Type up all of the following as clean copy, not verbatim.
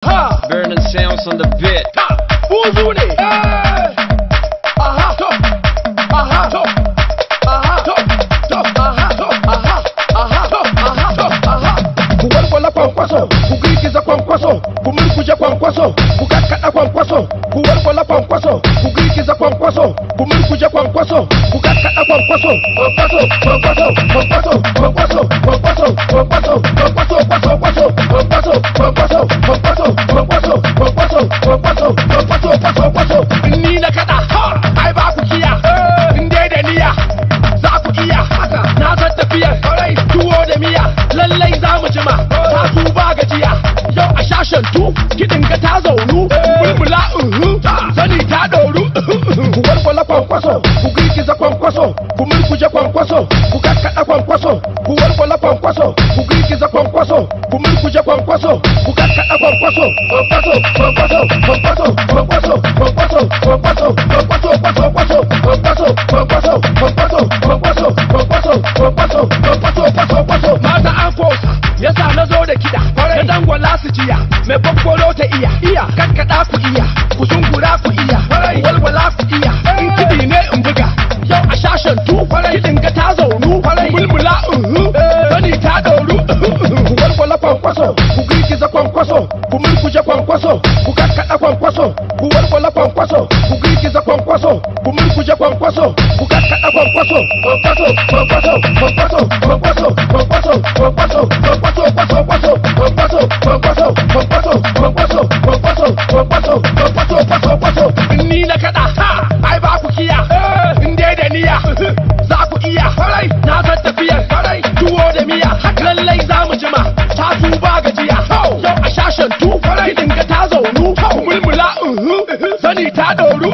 Burning sounds on the bit. Buzune. Aha. Top. Aha. Top. Aha. Top. Top. Aha. Top. Aha. Aha. Top. Aha. Top. Aha. Kuwalwala kwankwaso, kugirigiza kwankwaso, kumurikuje kwankwaso, kugakada kwankwaso, kuwalwala kwankwaso, kugirigiza kwankwaso, kumurikuje kwankwaso, kugakada kwankwaso, kwankwaso, kwankwaso, kwankwaso, kwankwaso, kwankwaso, kwankwaso, kwankwaso, kwankwaso, kwankwaso, kwankwaso, kwankwaso, kwankwaso, kwankwaso, kwankwaso, kwankwaso, kwankwaso. Ni na kada, ai ba ku kiya, in dai da niyya, za ku iya. Na san tafiyar, tuwo da miya, lallai za mu jima, ta su ba gajiya. Yau a shashen tu, kiɗin ga ta zaunu, bulbula sani ta ɗoru. Ku walwala kwankwaso, ku girgiza kwankwaso, ku murkuje kwankwaso, ku kakkaɗa kwankwaso, ku walwala kwankwaso, ku girgiza kwankwaso, ku murkuje kwankwaso, ku kakkaɗa kwankwaso, kwankwaso, kwankwaso, kwankwaso, kwankwaso, kwankwaso, kwankwaso, kwankwaso, kwankwaso, kwankwaso, kwankwaso, kwankwaso, kwankwaso, kwankwaso, kwankwaso, kwankwaso, kwankwaso. Mata an fosa, yasa na zo da kiɗa, na dangwala su jiya, mai kwakwalo ta iya, kakkaɗa ku iya, ku zungura ku iya, ku walwala ku iya, in kiɗi ne in buga, yau a shashen tu, kiɗin ga ta zaunu, mulmula sani ta ɗoru. Ku walwala kwankwaso, ku girgiza kwankwaso, ku murkuje kwankwaso, ku kakkaɗa kwankwaso, ku walwala kwankwaso, ku girgiza kwankwaso, ku murkuje kwankwaso, ku kakkaɗa kwankwaso, kwankwaso, kwankwaso, kwankwaso, kwankwaso, kwankwaso, kwankwaso, kwankwaso, kwankwaso, kwankwaso, kwankwaso, kwankwaso, kwankwaso, kwankwaso, kwankwaso, kwankwaso. Ni na kada, ai ba ku kiya, in dai da niyya, za ku iya. Na san tafiyar, tuwo da miya, lallai za mu jima, ta su ba gajiya. Yau a shashen tu, kiɗin ga ta zaunu, mulmula sani ta ɗoru.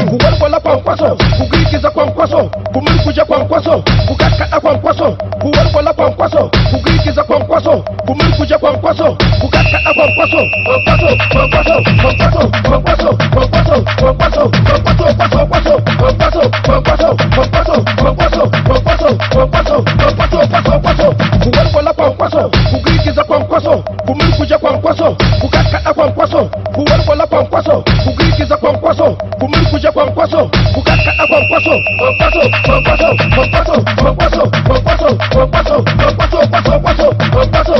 Ku walwala kwankwaso, ku girgiza kwankwaso, ku murkuje kwankwaso, ku kakkaɗa kwankwaso, ku walwala kwankwaso, ku girgiza kwankwaso, ku murkuje kwankwaso, ku kakkaɗa kwankwaso, kwankwaso, kwankwaso, kwankwaso, kwankwaso, kwankwaso, kwankwaso, kwankwaso, kwankwaso, kwankwaso, kwankwaso, kwankwaso, kwankwaso, kwankwaso, kwankwaso, kwankwaso. Ku walwala kwankwaso, ku girgiza kwankwaso, ku murkuje kwankwaso, ku kakkaɗa kwankwaso, ku walwala kwankwaso, ku girgiza kwankwaso, ku murkuje kwankwaso, ku kakkaɗa kwankwaso, kwankwaso, kwankwaso, kwankwaso, kwankwaso, kwankwaso, kwankwaso, kwankwaso, kwankwaso, kwankwaso, kwankwaso.